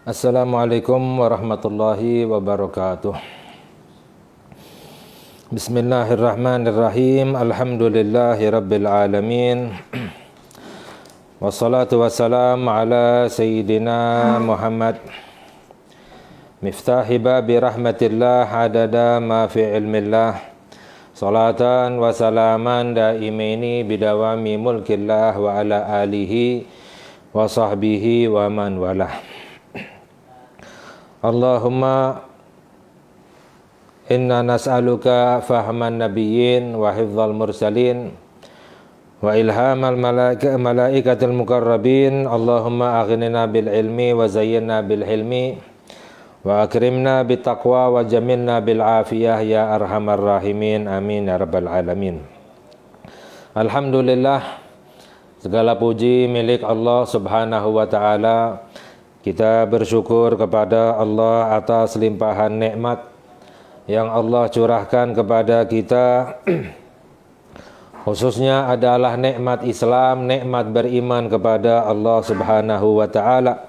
Assalamualaikum warahmatullahi wabarakatuh. Bismillahirrahmanirrahim. Alhamdulillahi rabbil alamin. Wassalatu wassalam ala sayyidina Muhammad miftahi babi rahmatillah adada ma fi ilmillah. Salatan wa salaman daimaini bidawami mulkillah wa ala alihi wa sahbihi wa man walah. Allahumma inna nas'aluka fahman nabiyyin wa hifdzal mursalin wa ilhamal malaikatil mukarrabin. Allahumma aghnina bil ilmi wa zayyinna bil hilmi wa akrimna bit taqwa wa jamilna bil afiyah ya arhamar rahimin. Amin ya rabbal alamin. Alhamdulillah, segala puji milik Allah Subhanahu wa taala. Kita bersyukur kepada Allah atas limpahan nikmat yang Allah curahkan kepada kita. Khususnya adalah nikmat Islam, nikmat beriman kepada Allah Subhanahu wa taala,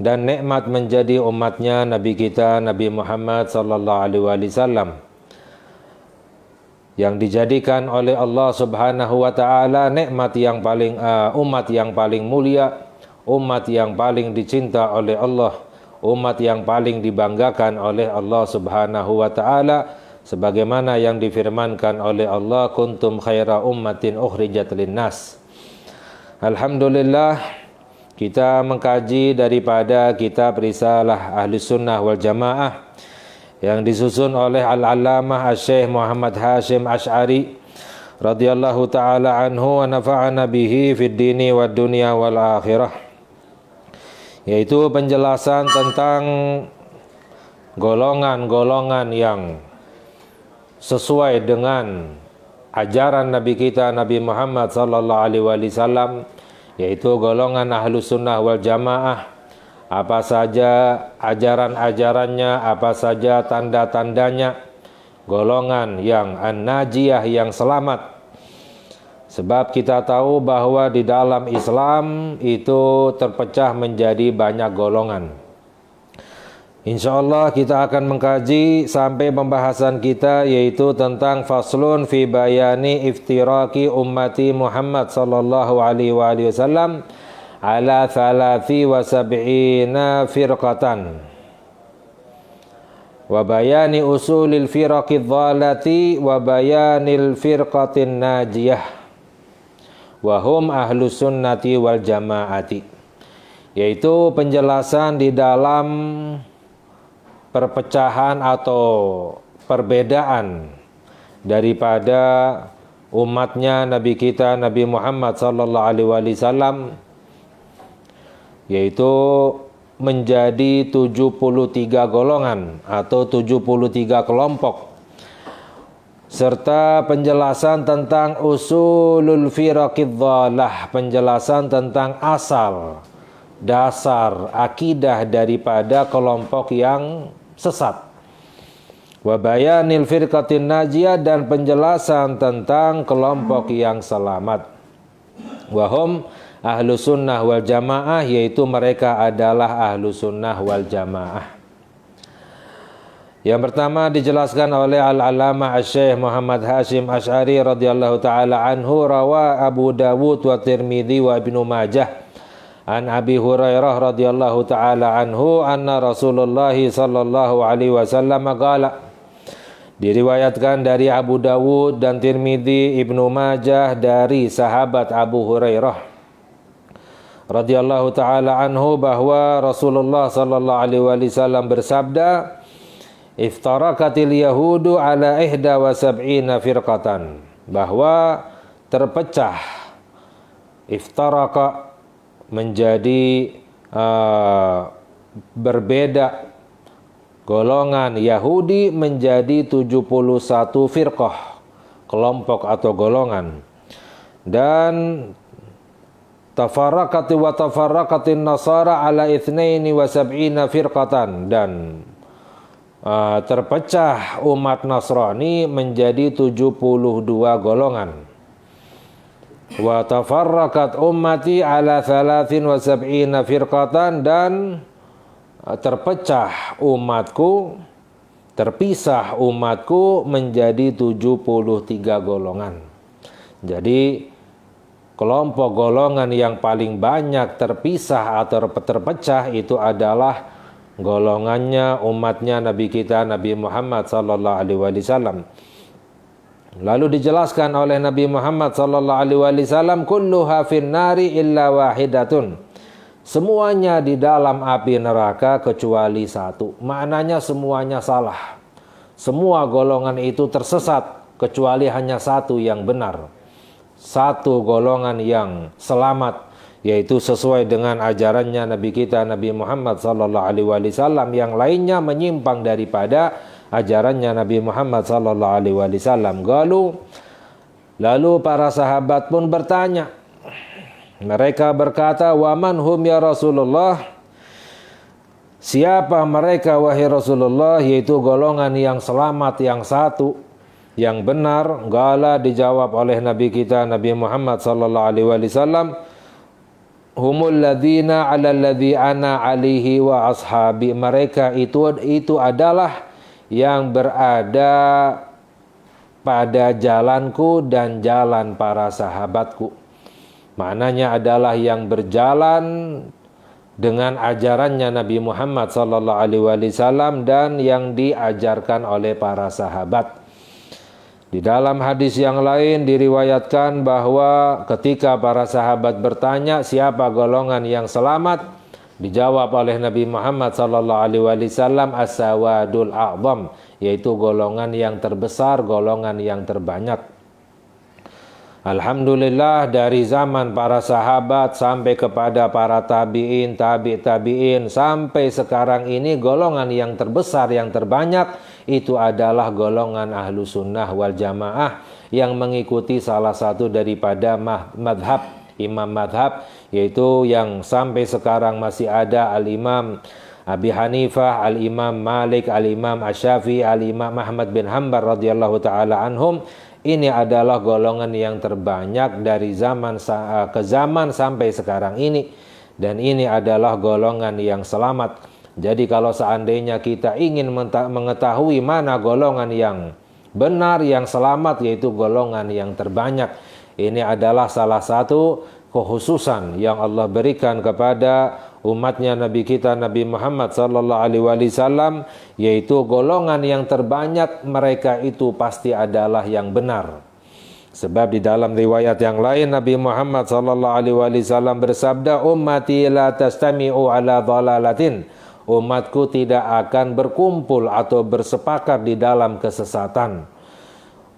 dan nikmat menjadi umatnya Nabi kita Nabi Muhammad sallallahu alaihi wasallam, yang dijadikan oleh Allah Subhanahu wa taala nikmat yang paling umat yang paling mulia, umat yang paling dicinta oleh Allah, umat yang paling dibanggakan oleh Allah Subhanahu wa taala, sebagaimana yang difirmankan oleh Allah, kuntum khaira ummatin ukhrijat linnas. Alhamdulillah, kita mengkaji daripada kitab Risalah Ahli Sunnah wal Jamaah yang disusun oleh Al-Allamah Asy-Syaikh Muhammad Hasyim Asy'ari radhiyallahu taala anhu wa nafa'ana bihi fid dini wad dunya wal akhirah, yaitu penjelasan tentang golongan-golongan yang sesuai dengan ajaran Nabi kita Nabi Muhammad sallallahu alaihi wasallam, yaitu golongan Ahlus Sunnah wal Jamaah. Apa saja ajaran-ajarannya, apa saja tanda-tandanya. Golongan yang an-najiyah, yang selamat. Sebab kita tahu bahwa di dalam Islam itu terpecah menjadi banyak golongan. InsyaAllah kita akan mengkaji sampai pembahasan kita, yaitu tentang faslun fi bayani iftiraki ummati Muhammad sallallahu alaihi wasallam ala 73 firqatan wa bayani usulil firaqidh dhalati wa bayanil firqatin najiyah wahum ahlus sunnati wal jamaati, yaitu penjelasan di dalam perpecahan atau perbedaan daripada umatnya Nabi kita Nabi Muhammad sallallahu alaihi wasallam, yaitu menjadi 73 golongan atau 73 kelompok, serta penjelasan tentang usulul firaqidh dhalah, penjelasan tentang asal dasar akidah daripada kelompok yang sesat, wa bayanil firqatin najiyah, dan penjelasan tentang kelompok yang selamat, wahum ahlu sunnah wal jamaah, yaitu mereka adalah ahlu sunnah wal jamaah. Yang pertama dijelaskan oleh Al-Allamah Asy-Syaikh Muhammad Hasyim Asy'ari radhiyallahu taala anhu, rawa Abu Dawud wa Tirmidzi wa Ibnu Majah an Abi Hurairah radhiyallahu taala anhu anna Rasulullah sallallahu alaihi wasallam qala. Diriwayatkan dari Abu Dawud dan Tirmidzi, Ibnu Majah dari sahabat Abu Hurairah radhiyallahu taala anhu bahwa Rasulullah sallallahu alaihi wasallam bersabda, iftarakatil yahudu ala 71 firqatan, bahwa terpecah, iftaraka menjadi berbeda, golongan Yahudi menjadi 71 firqah, kelompok atau golongan, dan tafarraqati wa tafarraqatin nasara ala 72 firqatan, dan terpecah umat Nasrani menjadi 72 golongan. Wa tafarraqat ummati ala 73 firqatan, dan terpisah umatku menjadi 73 golongan. Jadi kelompok golongan yang paling banyak terpisah atau terpecah itu adalah golongannya umatnya Nabi kita Nabi Muhammad sallallahu alaihi wasallam. Lalu dijelaskan oleh Nabi Muhammad sallallahu alaihi wasallam, kulluha finnari illa wahidatun. Semuanya di dalam api neraka kecuali satu. Maknanya semuanya salah. Semua golongan itu tersesat kecuali hanya satu yang benar. Satu golongan yang selamat, yaitu sesuai dengan ajarannya Nabi kita Nabi Muhammad sallallahu alaihi wasallam. Yang lainnya menyimpang daripada ajarannya Nabi Muhammad sallallahu alaihi wasallam. Lalu para sahabat pun bertanya. Mereka berkata, "Wa man hum ya Rasulullah?" Siapa mereka wahai Rasulullah? Yaitu golongan yang selamat yang satu, yang benar. Gala dijawab oleh Nabi kita Nabi Muhammad sallallahu alaihi wasallam, humul ladzina 'alal ladzi ana 'alaihi wa ashabi. Mereka itu adalah yang berada pada jalanku dan jalan para sahabatku. Maknanya adalah yang berjalan dengan ajarannya Nabi Muhammad sallallahu alaihi wasallam dan yang diajarkan oleh para sahabat. Di dalam hadis yang lain diriwayatkan bahwa ketika para sahabat bertanya siapa golongan yang selamat, dijawab oleh Nabi Muhammad sallallahu alaihi wasallam as-sawadul a'zam, yaitu golongan yang terbesar, golongan yang terbanyak. Alhamdulillah, dari zaman para sahabat sampai kepada para tabi'in, tabi'in sampai sekarang ini golongan yang terbesar, yang terbanyak itu adalah golongan ahlu sunnah wal jamaah yang mengikuti salah satu daripada imam madhab, yaitu yang sampai sekarang masih ada al-imam Abi Hanifah, al-imam Malik, al-imam Asy-Syafi'i, al-imam Ahmad bin Hanbal radhiyallahu ta'ala anhum. Ini adalah golongan yang terbanyak dari zaman ke zaman sampai sekarang ini. Dan ini adalah golongan yang selamat. Jadi kalau seandainya kita ingin mengetahui mana golongan yang benar, yang selamat, yaitu golongan yang terbanyak. Ini adalah salah satu kekhususan yang Allah berikan kepada umatnya Nabi kita Nabi Muhammad sallallahu alaihi wasallam, yaitu golongan yang terbanyak mereka itu pasti adalah yang benar. Sebab di dalam riwayat yang lain Nabi Muhammad sallallahu alaihi wasallam bersabda, ummati la tastami'u ala dhalalatin. Umatku tidak akan berkumpul atau bersepakat di dalam kesesatan.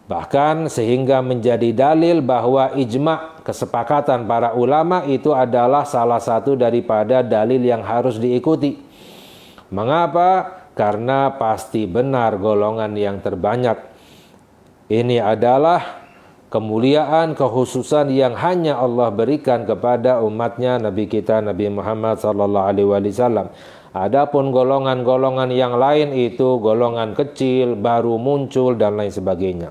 Bahkan sehingga menjadi dalil bahwa ijma', kesepakatan para ulama itu adalah salah satu daripada dalil yang harus diikuti. Mengapa? Karena pasti benar golongan yang terbanyak. Ini adalah kemuliaan, kekhususan yang hanya Allah berikan kepada umatnya Nabi kita Nabi Muhammad sallallahu alaihi wasallam. Adapun golongan-golongan yang lain itu golongan kecil, baru muncul dan lain sebagainya.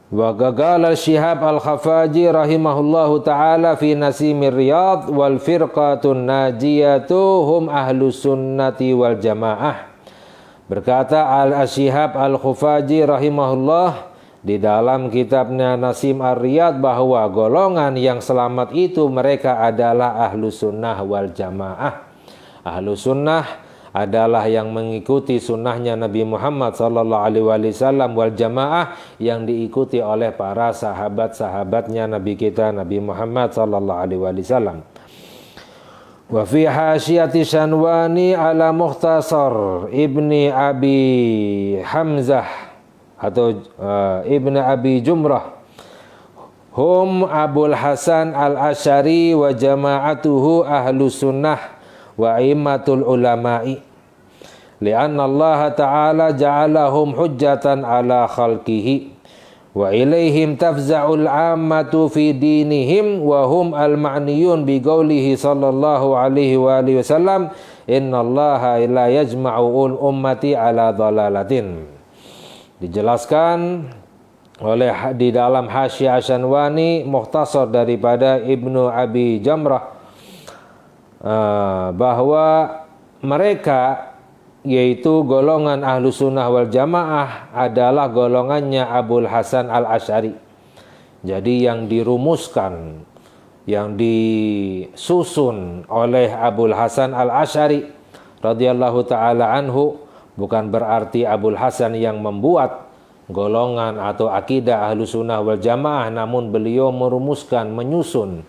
Wa qala Syihab Al-Khafaji rahimahullahu taala fi Nasimir Riyadh, wal firqatun najiyatu hum ahlus sunnati wal jamaah. Berkata Al-Syihab Al-Khafaji rahimahullah di dalam kitabnya Nasim Ar-Riyadh bahwa golongan yang selamat itu mereka adalah ahlus sunnah wal jamaah. Ahlus sunnah adalah yang mengikuti sunnahnya Nabi Muhammad sallallahu alaihi wasallam, wal jamaah yang diikuti oleh para sahabat-sahabatnya Nabi kita Nabi Muhammad sallallahu alaihi wasallam. Wa fi hasyiyati Shanwani ala Mukhtasar Ibni Abi Hamzah atau Ibni Abi Jumrah, hum Abul Hasan Al-Asy'ari wa jama'atuhu ahlus sunnah wa immatul ulama'i, li'anna Allah ta'ala ja'alahum hujjatan ala khalqihi wa ilaihim tafza'ul 'ammatu fi dinihim wa hum al-ma'niyun bi qawlihi sallallahu alaihi wa alihi wasallam, innallaha la yajma'u ummati ala dhalalatin. Dijelaskan oleh di dalam Hasyiyah Shanwani mukhtasar daripada Ibnu Abi Jamrah bahwa mereka yaitu golongan ahlu sunnah wal jamaah adalah golongannya Abul Hasan al-Asy'ari. Jadi yang dirumuskan, yang disusun oleh Abul Hasan al-Asy'ari radhiyallahu ta'ala anhu, bukan berarti Abul Hasan yang membuat golongan atau akidah ahlu sunnah wal jamaah, namun beliau merumuskan, menyusun,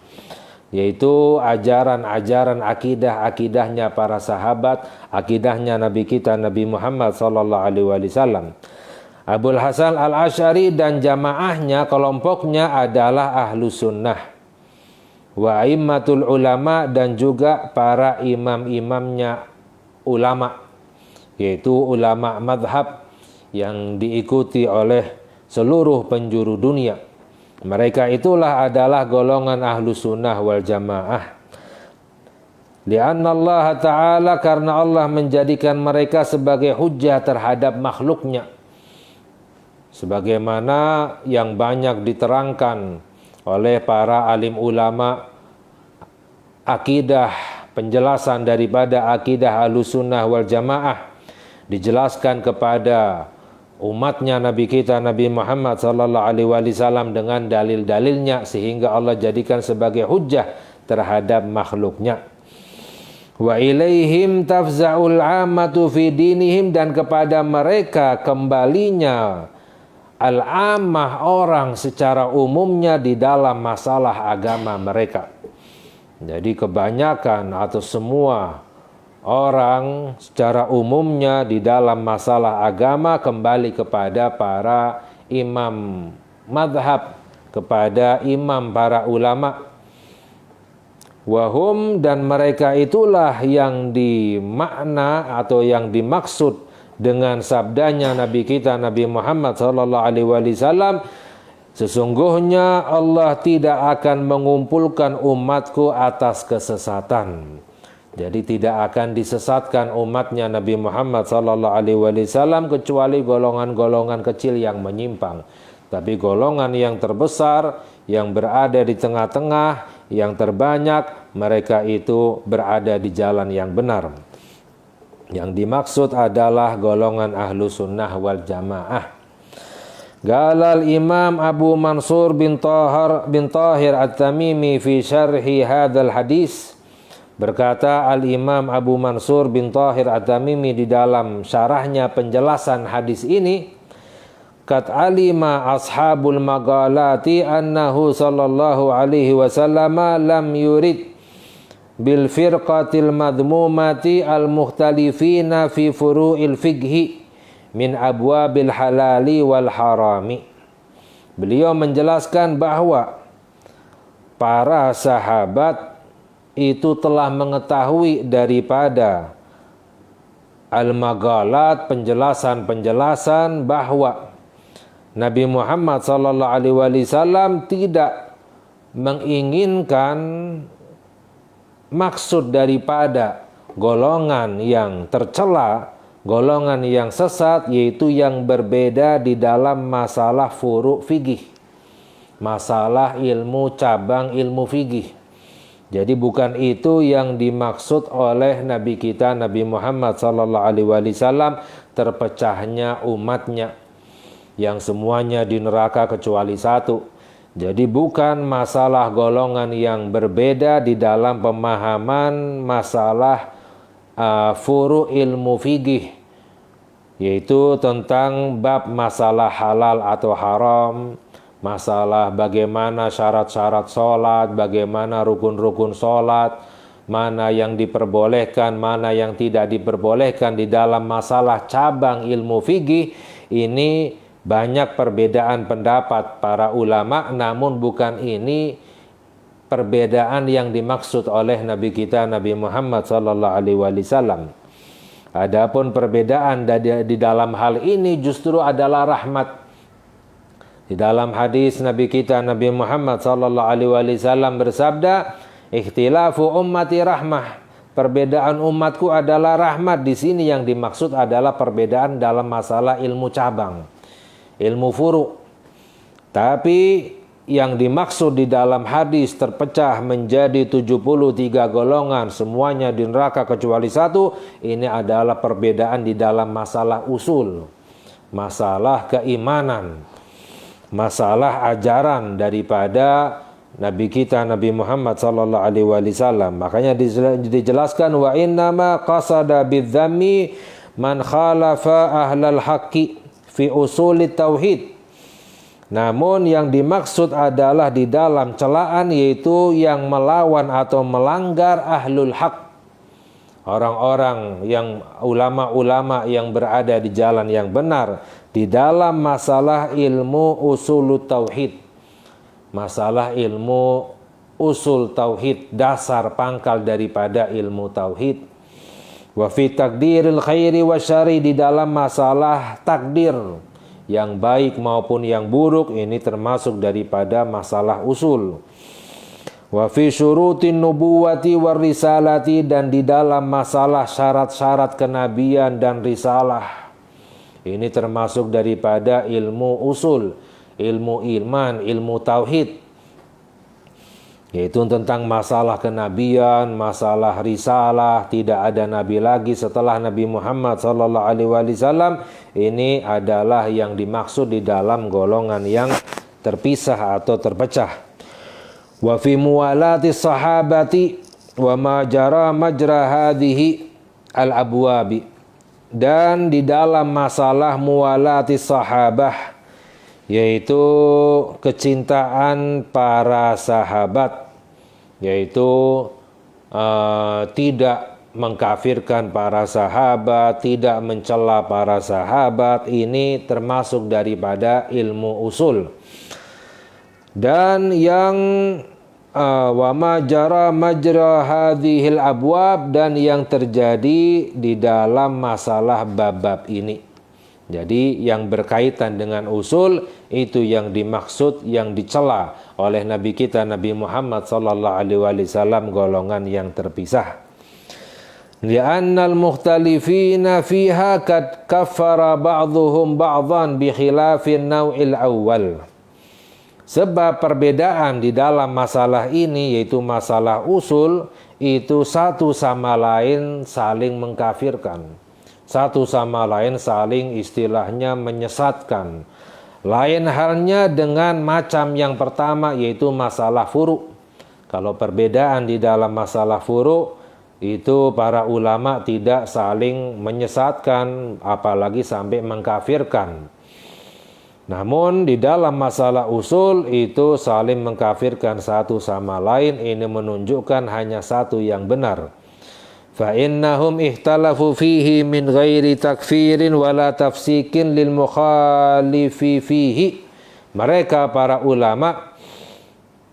yaitu ajaran-ajaran akidahnya para sahabat, akidahnya Nabi kita Nabi Muhammad sallallahu alaihi wasallam. Abul Hasan al-Asy'ari dan jamaahnya, kelompoknya adalah ahlu sunnah wa aimmatul ulama, dan juga para imam-imamnya ulama, yaitu ulama madhab yang diikuti oleh seluruh penjuru dunia. Mereka itulah adalah golongan ahlu sunnah wal jamaah. Lianna Allah Ta'ala, karena Allah menjadikan mereka sebagai hujjah terhadap makhluknya, sebagaimana yang banyak diterangkan oleh para alim ulama akidah, penjelasan daripada akidah ahlu sunnah wal jamaah dijelaskan kepada umatnya Nabi kita Nabi Muhammad sallallahu alaihi wasallam dengan dalil-dalilnya, sehingga Allah jadikan sebagai hujjah terhadap makhluknya. Wa ilaihim tafza'ul 'ammatu fi dinihim, dan kepada mereka kembalinya al-'ammah, orang secara umumnya di dalam masalah agama mereka. Jadi kebanyakan atau semua orang secara umumnya di dalam masalah agama kembali kepada para imam madhab, kepada imam para ulama. Wahum, dan mereka itulah yang dimakna atau yang dimaksud dengan sabdanya Nabi kita Nabi Muhammad SAW, sesungguhnya Allah tidak akan mengumpulkan umatku atas kesesatan. Jadi tidak akan disesatkan umatnya Nabi Muhammad SAW kecuali golongan-golongan kecil yang menyimpang. Tapi golongan yang terbesar, yang berada di tengah-tengah, yang terbanyak, mereka itu berada di jalan yang benar. Yang dimaksud adalah golongan ahlu sunnah wal jamaah. Galal Imam Abu Mansur bin Tahir At-Tamimi fi syarhi hadzal hadis. Berkata Al-Imam Abu Mansur bin Tahir At-Tamimi di dalam syarahnya penjelasan hadis ini, Kat alima ashabul magalati annahu sallallahu alaihi wasallam lam yurid bil firqatil madmumati al-mukhtalifina fi furu'il fiqhi min abwabil halali wal harami. Beliau menjelaskan bahwa para sahabat itu telah mengetahui daripada al-magalat, penjelasan-penjelasan bahwa Nabi Muhammad SAW tidak menginginkan maksud daripada golongan yang tercela, golongan yang sesat, yaitu yang berbeda di dalam masalah furu' fikih, masalah ilmu cabang ilmu fikih. Jadi bukan itu yang dimaksud oleh Nabi kita Nabi Muhammad SAW terpecahnya umatnya yang semuanya di neraka kecuali satu. Jadi bukan masalah golongan yang berbeda di dalam pemahaman masalah furu' ilmu fikih, yaitu tentang bab masalah halal atau haram, masalah bagaimana syarat-syarat sholat, bagaimana rukun-rukun sholat, mana yang diperbolehkan, mana yang tidak diperbolehkan di dalam masalah cabang ilmu fikih. Ini banyak perbedaan pendapat para ulama, namun bukan ini perbedaan yang dimaksud oleh Nabi kita Nabi Muhammad SAW. Adapun perbedaan di dalam hal ini justru adalah rahmat. Di dalam hadis Nabi kita Nabi Muhammad SAW bersabda, "Ikhtilafu ummati rahmah." Perbedaan umatku adalah rahmat. Di sini yang dimaksud adalah perbedaan dalam masalah ilmu cabang, ilmu furu'. Tapi yang dimaksud di dalam hadis terpecah menjadi 73 golongan, semuanya di neraka kecuali satu, ini adalah perbedaan di dalam masalah usul, masalah keimanan, masalah ajaran daripada Nabi kita Nabi Muhammad sallallahu alaihi wasallam. Makanya dijelaskan wa innama qasada bidzammi man khalafa ahlal haqqi fi usulit tauhid. Namun yang dimaksud adalah di dalam celaan, yaitu yang melawan atau melanggar ahlul haq, orang-orang yang ulama-ulama yang berada di jalan yang benar di dalam masalah ilmu usul tauhid, masalah ilmu usul tauhid, dasar pangkal daripada ilmu tauhid. Wa fi takdiril khairi wa syari, di dalam masalah takdir yang baik maupun yang buruk, ini termasuk daripada masalah usul. Wa fi syurutin nubuwati war risalati, dan di dalam masalah syarat-syarat kenabian dan risalah, ini termasuk daripada ilmu usul, ilmu iman, ilmu tauhid, yaitu tentang masalah kenabian, masalah risalah. Tidak ada nabi lagi setelah Nabi Muhammad sallallahu alaihi wasallam. Ini adalah yang dimaksud di dalam golongan yang terpisah atau terpecah. Wa fi muwalati sahabati wa ma jara majra hadhihi al abwabi, dan di dalam masalah muwalati sahabah, yaitu kecintaan para sahabat, yaitu tidak mengkafirkan para sahabat, tidak mencela para sahabat, ini termasuk daripada ilmu usul. Dan yang wa ma jara majra hadhil abwab, dan yang terjadi di dalam masalah bab-bab ini. Jadi yang berkaitan dengan usul itu yang dimaksud, yang dicela oleh Nabi kita Nabi Muhammad sallallahu alaihi wasallam, golongan yang terpisah. Li'annal mukhtalifina fiha kad kaffara ba'dhuhum ba'dhan bi khilafin naw'il awwal. Sebab perbedaan di dalam masalah ini, yaitu masalah usul, itu satu sama lain saling mengkafirkan, satu sama lain saling istilahnya menyesatkan. Lain halnya dengan macam yang pertama, yaitu masalah furu'. Kalau perbedaan di dalam masalah furu' itu para ulama tidak saling menyesatkan, apalagi sampai mengkafirkan. Namun di dalam masalah usul itu saling mengkafirkan satu sama lain. Ini menunjukkan hanya satu yang benar. Fa innahum ihtalafu fihi min ghairi takfirin wala tafsikin lil mukhalifi fihi. Mereka para ulama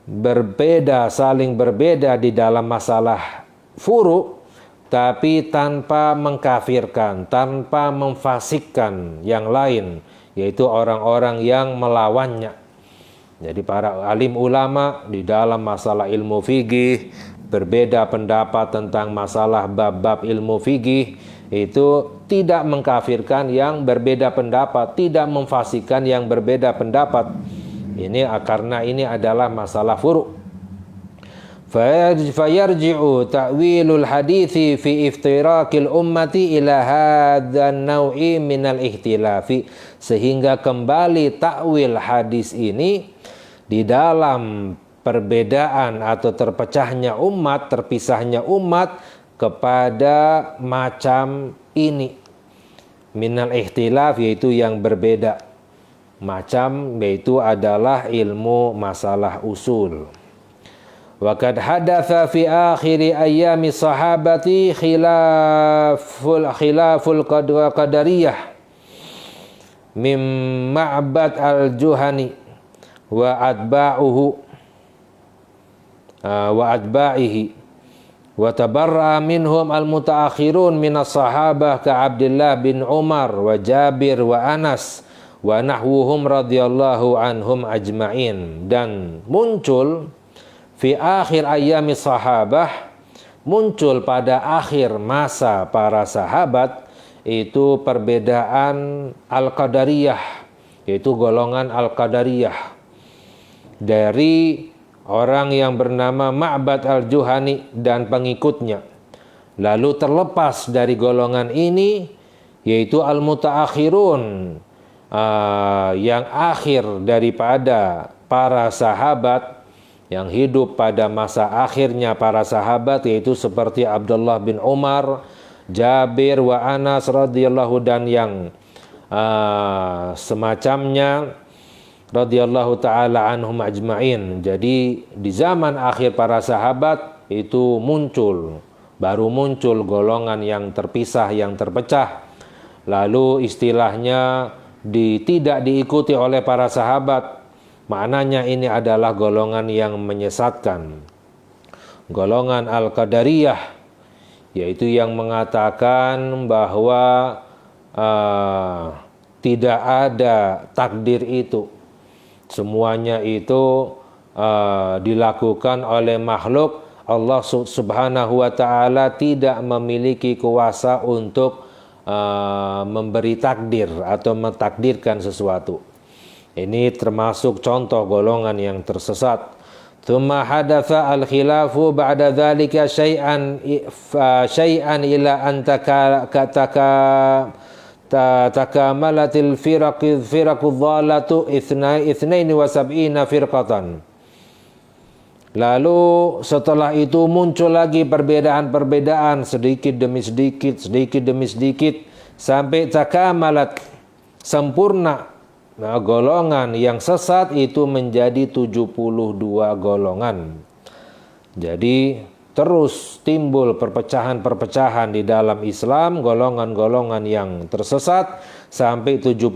berbeda, saling berbeda di dalam masalah furu', tapi tanpa mengkafirkan, tanpa memfasikkan yang lain, yaitu orang-orang yang melawannya. Jadi para alim ulama di dalam masalah ilmu fikih berbeda pendapat tentang masalah bab-bab ilmu fikih, itu tidak mengkafirkan yang berbeda pendapat, tidak memfasikkan yang berbeda pendapat. Ini karena ini adalah masalah furu'. Fayarji'u ta'wilul hadithi fi iftirakil ummati ila hadzal naw'i minal ihtilafi, sehingga kembali takwil hadis ini di dalam perbedaan atau terpecahnya umat, terpisahnya umat kepada macam ini. Minal ihtilaf, yaitu yang berbeda macam, yaitu adalah ilmu masalah usul. Wa qad hadatsa fi akhir ayyami sahabati khilaful qadariyah mim Ma'bad al-Juhani wa atba'ihi wa tabarra minhum al-mutaakhirun minas sahabah ka Abdullah bin Umar wa Jabir wa Anas wa nahwuhum radhiyallahu anhum ajma'in. Dan muncul fi akhir ayyami sahabah, muncul pada akhir masa para sahabat, itu perbedaan al-qadariyah, yaitu golongan al-qadariyah, dari orang yang bernama Ma'bad al-Juhani dan pengikutnya. Lalu terlepas dari golongan ini, yaitu al-mutaakhirun, yang akhir daripada para sahabat, yang hidup pada masa akhirnya para sahabat, yaitu seperti Abdullah bin Umar, Jabir wa Anas radhiyallahu dan yang semacamnya radhiyallahu taala anhum ajmain. Jadi di zaman akhir para sahabat itu baru muncul golongan yang terpisah, yang terpecah. Lalu istilahnya tidak diikuti oleh para sahabat. Maknanya ini adalah golongan yang menyesatkan. Golongan Al-Qadariyah, yaitu yang mengatakan bahwa tidak ada takdir itu. Semuanya itu dilakukan oleh makhluk. Allah subhanahu wa ta'ala tidak memiliki kuasa untuk memberi takdir atau mentakdirkan sesuatu. Ini termasuk contoh golongan yang tersesat. Tsumma hadatsa al-khilafu ba'da dzalika syai'an ila an takamalatil firaqu dhalatu 72 firqatan. Lalu setelah itu muncul lagi perbedaan-perbedaan sedikit demi sedikit sampai takamalat, sempurna. Nah, golongan yang sesat itu menjadi 72 golongan. Jadi terus timbul perpecahan-perpecahan di dalam Islam, golongan-golongan yang tersesat sampai 72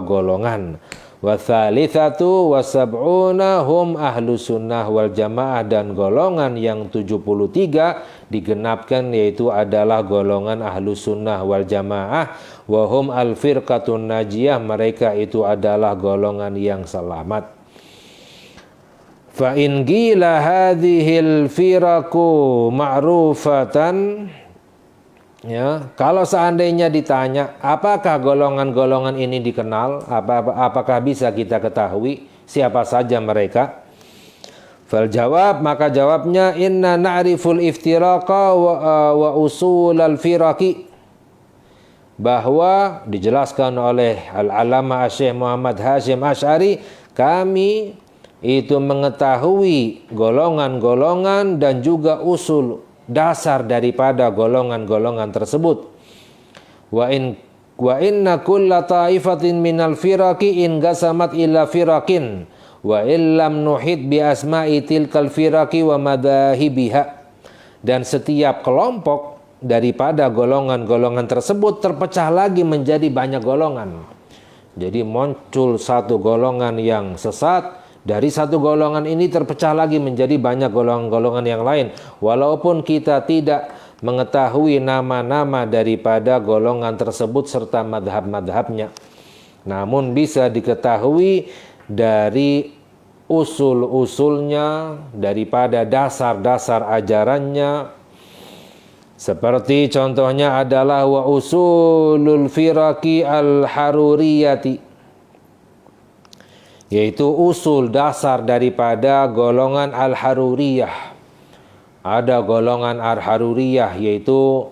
golongan. Wa tsalitsatu wa sab'una hum ahlus sunnah wal jamaah, dan golongan yang 73 digenapkan yaitu adalah golongan ahlus sunnah wal jamaah. Wa hum al firqatun najiyah, mereka itu adalah golongan yang selamat. Fa in qila hadhil firaqu ma'rufatan, ya, kalau seandainya ditanya apakah golongan-golongan ini dikenal, apakah bisa kita ketahui siapa saja mereka? Fal jawab, maka jawabnya inna na'riful iftiraqa wa usul al firaqi, bahwa dijelaskan oleh al-alama Syekh Muhammad Hashim Asy'ari, kami itu mengetahui golongan-golongan dan juga usul dasar daripada golongan-golongan tersebut. Wa inna kulla ta'ifatin minal firaqi in gasamat ila firaqin wa illam nuhid bi asma'i tilkal firaqi wa madahibiha, dan setiap kelompok daripada golongan-golongan tersebut terpecah lagi menjadi banyak golongan. Jadi muncul satu golongan yang sesat, dari satu golongan ini terpecah lagi menjadi banyak golongan-golongan yang lain. Walaupun kita tidak mengetahui nama-nama daripada golongan tersebut serta madhab-madhabnya, namun bisa diketahui dari usul-usulnya, daripada dasar-dasar ajarannya. Seperti contohnya adalah wa usulul firaqi al-haruriyati, yaitu usul dasar daripada golongan al-haruriyah. Ada golongan al-haruriyah, yaitu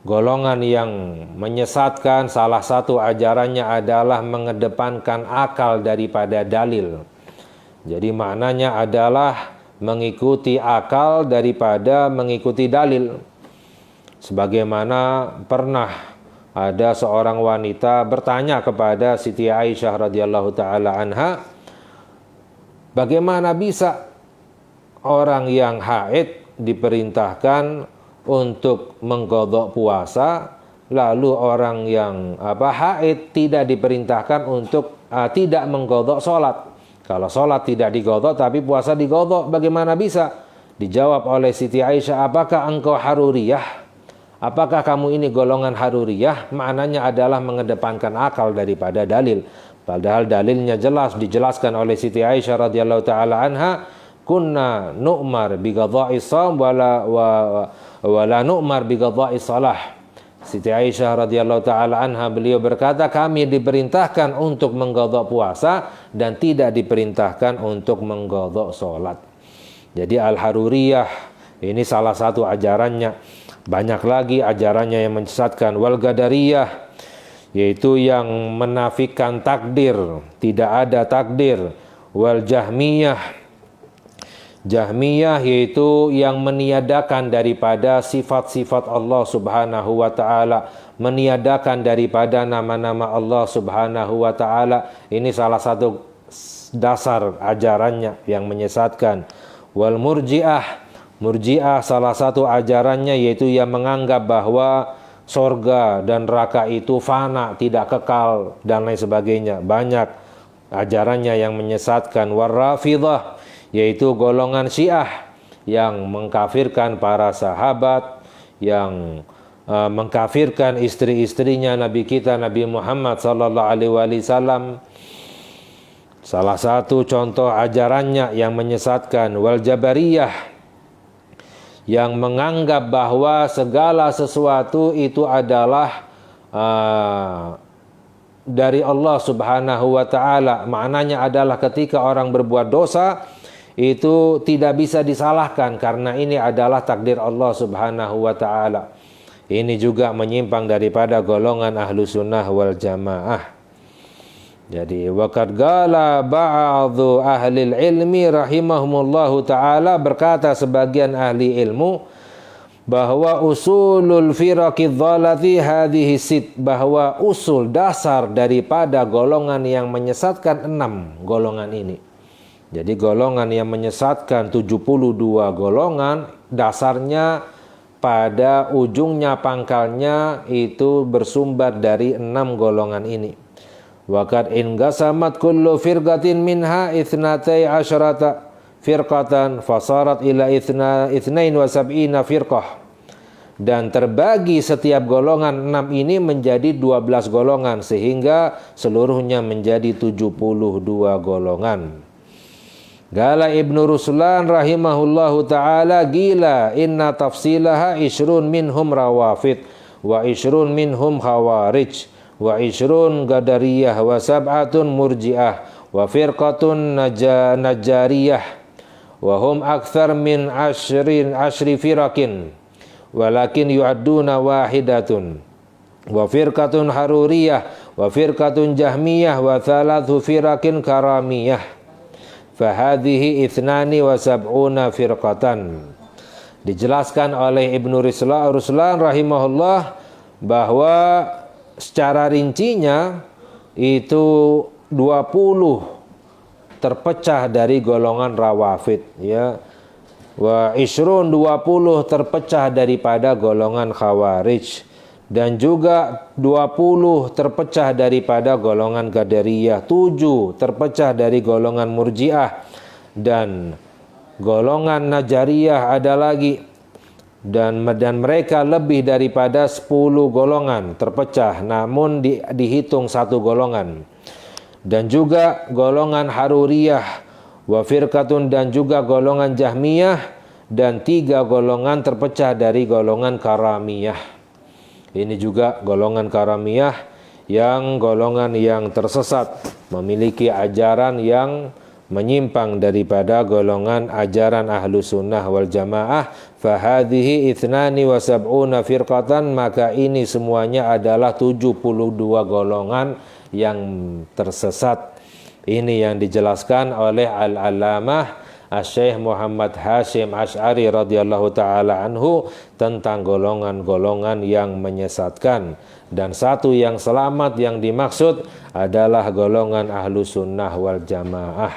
golongan yang menyesatkan. Salah satu ajarannya adalah mengedepankan akal daripada dalil. Jadi maknanya adalah mengikuti akal daripada mengikuti dalil. Sebagaimana pernah ada seorang wanita bertanya kepada Siti Aisyah radhiyallahu taala anha, bagaimana bisa orang yang haid diperintahkan untuk mengqadha puasa, lalu orang yang haid tidak diperintahkan untuk tidak mengqadha salat. Kalau salat tidak diqadha tapi puasa diqadha, bagaimana bisa? Dijawab oleh Siti Aisyah, apakah engkau haruriyah? Apakah kamu ini golongan haruriyah? Maknanya adalah mengedepankan akal daripada dalil. Padahal dalilnya jelas dijelaskan oleh Siti Aisyah radhiyallahu taala anha, kunna nu'mar bi qadha'i shaum wala nu'mar bi qadha'i shalah. Siti Aisyah radhiyallahu taala anha, beliau berkata, kami diperintahkan untuk mengqadha puasa dan tidak diperintahkan untuk mengqadha salat. Jadi Al-Haruriyah ini salah satu ajarannya. Banyak lagi ajarannya yang menyesatkan. Wal Qadariyah, yaitu yang menafikan takdir, tidak ada takdir. Wal Jahmiyah, Jahmiyah yaitu yang meniadakan daripada sifat-sifat Allah subhanahu wa ta'ala, meniadakan daripada nama-nama Allah subhanahu wa ta'ala. Ini salah satu dasar ajarannya yang menyesatkan. Wal Murji'ah, Murji'ah salah satu ajarannya yaitu yang menganggap bahwa sorga dan neraka itu fana, tidak kekal dan lain sebagainya. Banyak ajarannya yang menyesatkan. Wal Rafidah, yaitu golongan Syiah yang mengkafirkan para sahabat, yang mengkafirkan istri-istrinya Nabi kita Nabi Muhammad sallallahu alaihi wasallam. Salah satu contoh ajarannya yang menyesatkan. Wal Jabariyah, yang menganggap bahwa segala sesuatu itu adalah dari Allah subhanahu wa ta'ala. Maknanya adalah ketika orang berbuat dosa itu tidak bisa disalahkan karena ini adalah takdir Allah subhanahu wa ta'ala. Ini juga menyimpang daripada golongan ahlu sunnah wal jamaah. Jadi waqad qala ba'dhu ahli ilmi rahimahumullahu ta'ala, berkata sebagian ahli ilmu bahwa usulul firaqidh dhalati hadhihi sit, bahwa usul dasar daripada golongan yang menyesatkan 6 golongan ini. Jadi golongan yang menyesatkan 72 golongan, dasarnya pada ujungnya pangkalnya itu bersumber dari 6 golongan ini. Waqad inqasamat kullu firqatin minha itsnatai asyrata firqatan fasarat ila itsnain wa sab'ina firqah. Dan terbagi setiap golongan 6 ini menjadi 12 golongan sehingga seluruhnya menjadi 72 golongan. Gala Ibnu Ruslan rahimahullahu ta'ala, gila inna tafsilaha ishrun minhum rawafid wa ishrun minhum khawarij wa ishrun qadariyah wa sab'atun murji'ah wa firqatun najariyah wa hum akthar min ashri firakin walakin yu'adduna wahidatun wa firqatun haruriyah wa firqatun jahmiyah wa thalathu firakin karamiyah fahadhihi ithnani wa sab'una firqatan. Dijelaskan oleh Ibnu Ruslan rahimahullah bahwa secara rincinya itu 20 terpecah dari golongan rawafid, ya. Wa ishrun 20 terpecah daripada golongan khawarij, dan juga 20 terpecah daripada golongan Qadariyah, 7 terpecah dari golongan Murji'ah, dan golongan Najariyah ada lagi, dan mereka lebih daripada 10 golongan terpecah namun dihitung 1 golongan. Dan juga golongan Haruriyah wa firqatun, dan juga golongan Jahmiyah, dan 3 golongan terpecah dari golongan Karamiyah. Ini juga golongan Karamiyah yang golongan yang tersesat, memiliki ajaran yang menyimpang daripada golongan ajaran ahlu sunnah wal jamaah. Fahadhihi ithnani wa sab'una firqatan, maka ini semuanya adalah 72 golongan yang tersesat. Ini yang dijelaskan oleh Al-Allamah Asy-Syaikh Muhammad Hasyim Asy'ari radhiyallahu taala anhu tentang golongan-golongan yang menyesatkan. Dan satu yang selamat yang dimaksud adalah golongan ahlu sunnah wal jamaah.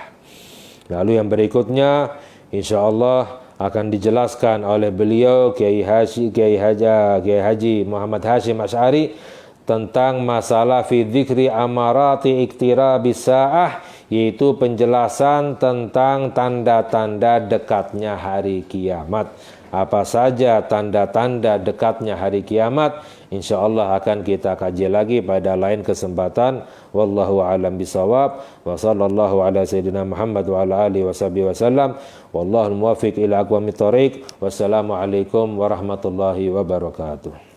Lalu yang berikutnya insyaallah akan dijelaskan oleh beliau Kiai Haji Muhammad Hasyim Asy'ari tentang masalah fi dzikri amarati iktirabis saah, yaitu penjelasan tentang tanda-tanda dekatnya hari kiamat. Apa saja tanda-tanda dekatnya hari kiamat, insyaallah akan kita kaji lagi pada lain kesempatan. Wallahu a'lam bishawab, wa sallallahu ala sayyidina Muhammad wa ala alihi wasallam. Wallahu muwaffiq ila aqwamit thoriq. Wassalamu alaikum warahmatullahi wabarakatuh.